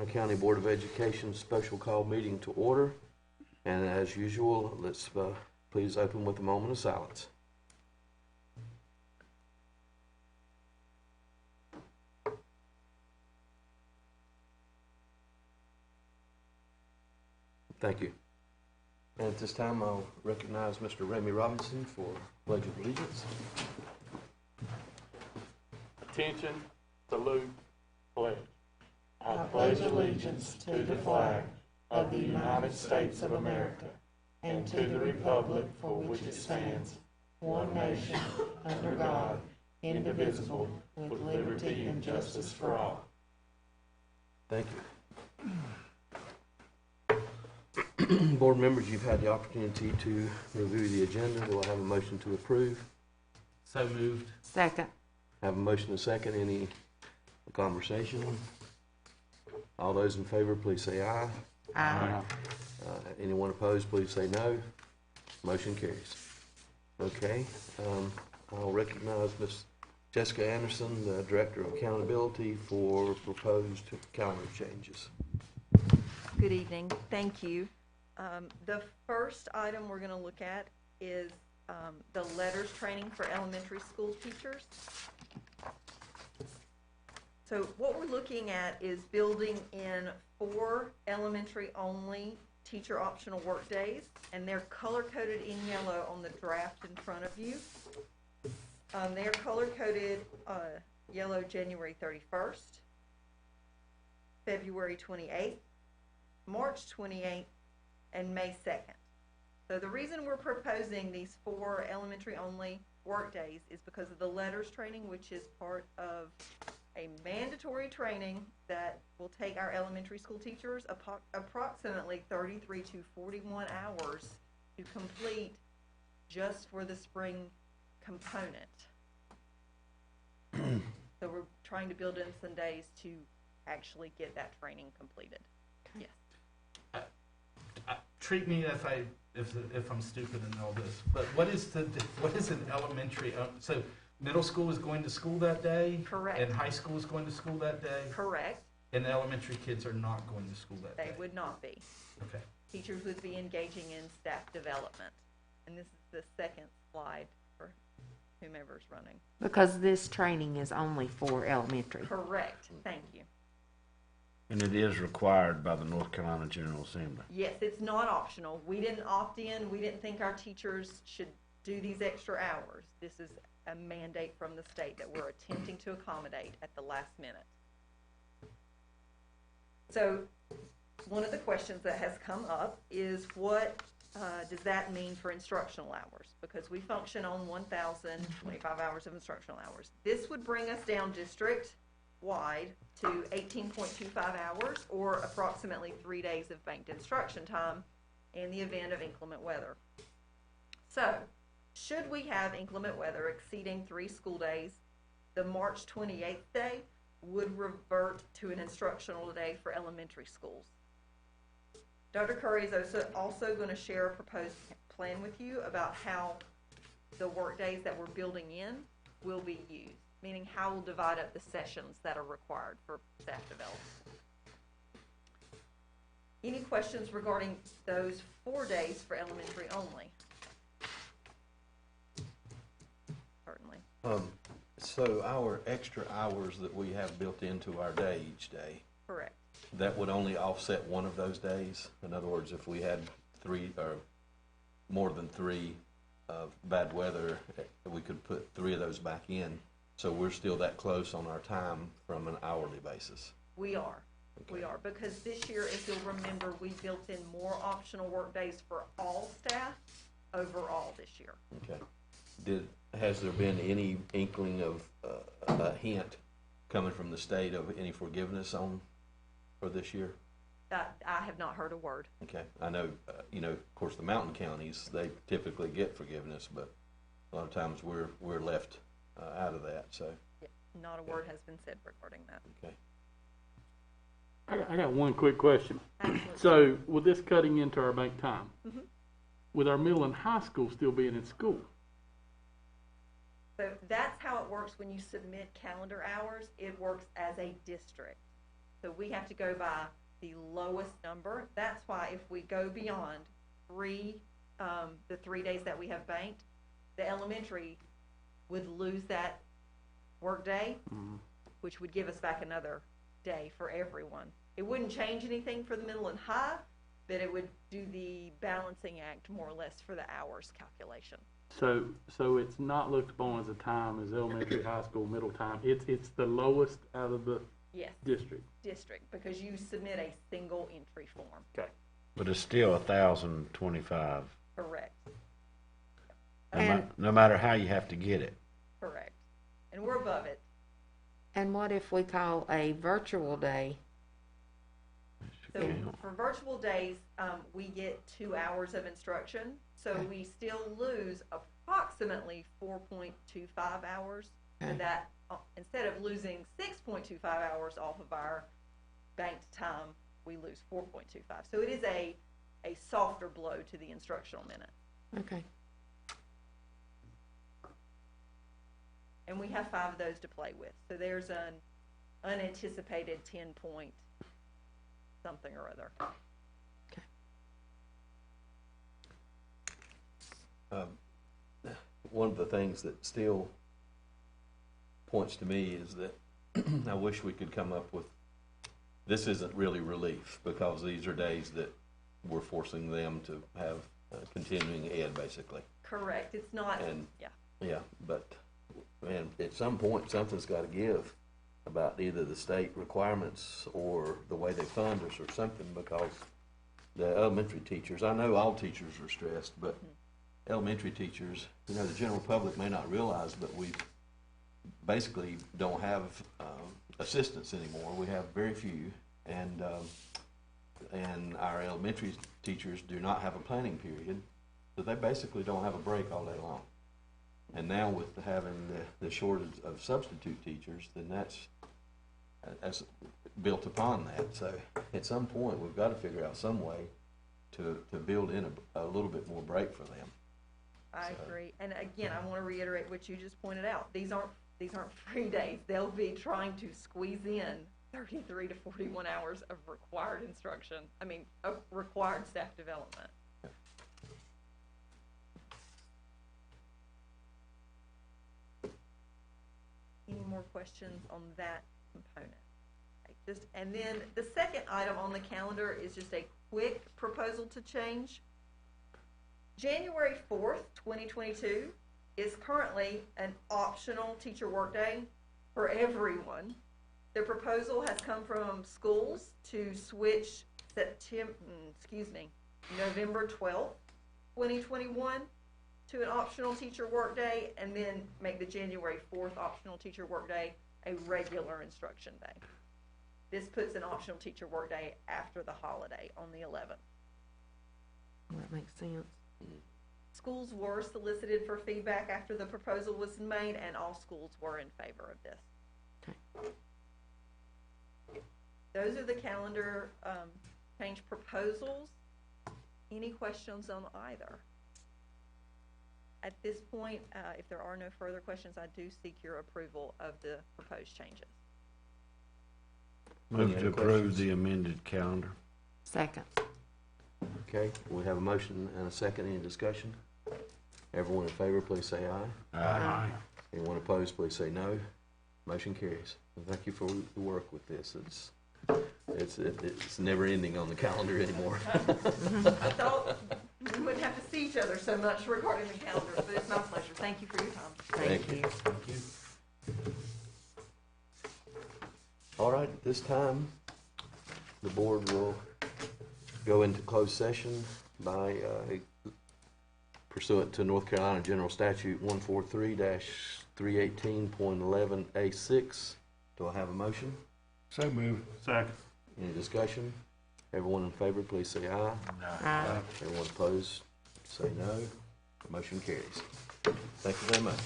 County Board of Education special call meeting to order. And as usual, let's please open with a moment of silence. Thank you. And at this time, I'll recognize Mr. Remy Robinson for Pledge of Allegiance. Attention, salute, pledge. I pledge allegiance to the flag of the United States of America and to the republic for which it stands, one nation, under God, indivisible, with liberty and justice for all. Thank you. Board members, you've had the opportunity to review the agenda. Do I have a motion to approve? So moved. Second. Have a motion and a second. Any conversation? All those in favor, please say aye. Aye. Anyone opposed, please say no. Motion carries. Okay. I'll recognize Ms. Jessica Anderson, the Director of Accountability, for proposed calendar changes. Good evening. Thank you. The first item we're going to look at is the letters training for elementary school teachers. So what we're looking at is building in 4 elementary only teacher optional work days, and they're color coded in yellow on the draft in front of you. They are color coded yellow January 31st, February 28th, March 28th, and May 2nd. So the reason we're proposing these 4 elementary only work days is because of the letters training, which is part of a mandatory training that will take our elementary school teachers approximately 33 to 41 hours to complete just for the spring component. So we're trying to build in some days to actually get that training completed. Yes. Treat me if I'm stupid in all this, but what is an elementary? So middle school is going to school that day. Correct. And high school is going to school that day. Correct. And the elementary kids are not going to school that day. They would not be. Okay. Teachers would be engaging in staff development, and this is the second slide for whomever's running. Because this training is only for elementary. Correct. Thank you. And it is required by the North Carolina General Assembly. Yes, it's not optional. We didn't opt in. We didn't think our teachers should do these extra hours. This is a mandate from the state that we're attempting to accommodate at the last minute. So one of the questions that has come up is what does that mean for instructional hours? Because we function on 1,025 hours of instructional hours. This would bring us down district-wide to 18.25 hours, or approximately 3 days of banked instruction time in the event of inclement weather. So, should we have inclement weather exceeding 3 school days, the March 28th day would revert to an instructional day for elementary schools. Dr. Curry is also going to share a proposed plan with you about how the work days that we're building in will be used, meaning how we'll divide up the sessions that are required for staff development. Any questions regarding those 4 days for elementary only? Certainly. So our extra hours that we have built into our day each day, Correct. that would only offset one of those days? In other words, if we had 3 or more than 3 of bad weather, we could put 3 of those back in. So we're still that close on our time from an hourly basis. We are. Okay. We are, because this year, if you'll remember, we built in more optional work days for all staff overall this year. Okay. Has there been any inkling of a hint coming from the state of any forgiveness for this year? I have not heard a word. Okay. I know, of course, the mountain counties, they typically get forgiveness, but a lot of times we're left out of that. So Yeah, not a word has been said regarding that. okay. I got one quick question. Absolutely. So with this cutting into our bank time, Mm-hmm. with our middle and high school still being in school, So that's how it works when you submit calendar hours. It works as a district. So we have to go by the lowest number. That's why if we go beyond the 3 days that we have banked, the elementary would lose that workday, which would give us back another day for everyone. It wouldn't change anything for the middle and high, but it would do the balancing act more or less for the hours calculation. So it's not looked upon as a time as elementary, high school, middle time. It's the lowest out of the Yes, district. because you submit a single entry form. Okay. But it's still 1,025, Correct, no matter how you have to get it. correct. And we're above it. And what if we call a virtual day? So for virtual days, we get 2 hours of instruction. So we still lose approximately 4.25 hours. And that, instead of losing 6.25 hours off of our banked time, we lose 4.25. So it is a softer blow to the instructional minute. Okay. And we have 5 of those to play with. So there's an unanticipated 10-point something or other. One of the things that still points to me is that I wish we could come up with, this isn't really relief, because these are days that we're forcing them to have continuing ed, basically. Correct. It's not, And- yeah. Yeah, but, man, at some point, something's gotta give about either the state requirements or the way they fund us or something, because the elementary teachers, I know all teachers are stressed, but elementary teachers, the general public may not realize, but we basically don't have assistants anymore. We have very few, and our elementary teachers do not have a planning period, so they basically don't have a break all day long. And now with having the shortage of substitute teachers, then that's built upon that. So at some point, we've got to figure out some way to build in a little bit more break for them. I agree. And again, I want to reiterate what you just pointed out. These aren't free days. They'll be trying to squeeze in 33 to 41 hours of required instruction. Of required staff development. Any more questions on that component? Okay, and then the second item on the calendar is just a quick proposal to change. January 4th, 2022 is currently an optional teacher workday for everyone. The proposal has come from schools to switch November 12th, 2021 to an optional teacher workday, and then make the January 4th optional teacher workday a regular instruction day. This puts an optional teacher workday after the holiday on the 11th. That makes sense. Schools were solicited for feedback after the proposal was made, and all schools were in favor of this. Okay. Those are the calendar change proposals. Any questions on either? At this point, if there are no further questions, I do seek your approval of the proposed changes. Move Any to other approve questions? the amended calendar. Second. Okay, we have a motion and a second. Any discussion? Everyone in favor, please say aye. Aye. Anyone opposed, please say no. Motion carries. And thank you for the work with this. It's never ending on the calendar anymore. I thought we wouldn't have to see each other so much regarding the calendar, but it's my pleasure. Thank you for your time. Thank you. Thank you. All right, at this time, the board will go into closed session by pursuant to North Carolina General Statute 143-318.11A6. Do I have a motion? So move. Second. Any discussion? Everyone in favor, please say aye. Aye. Everyone opposed, say no. Motion carries. Thank you very much.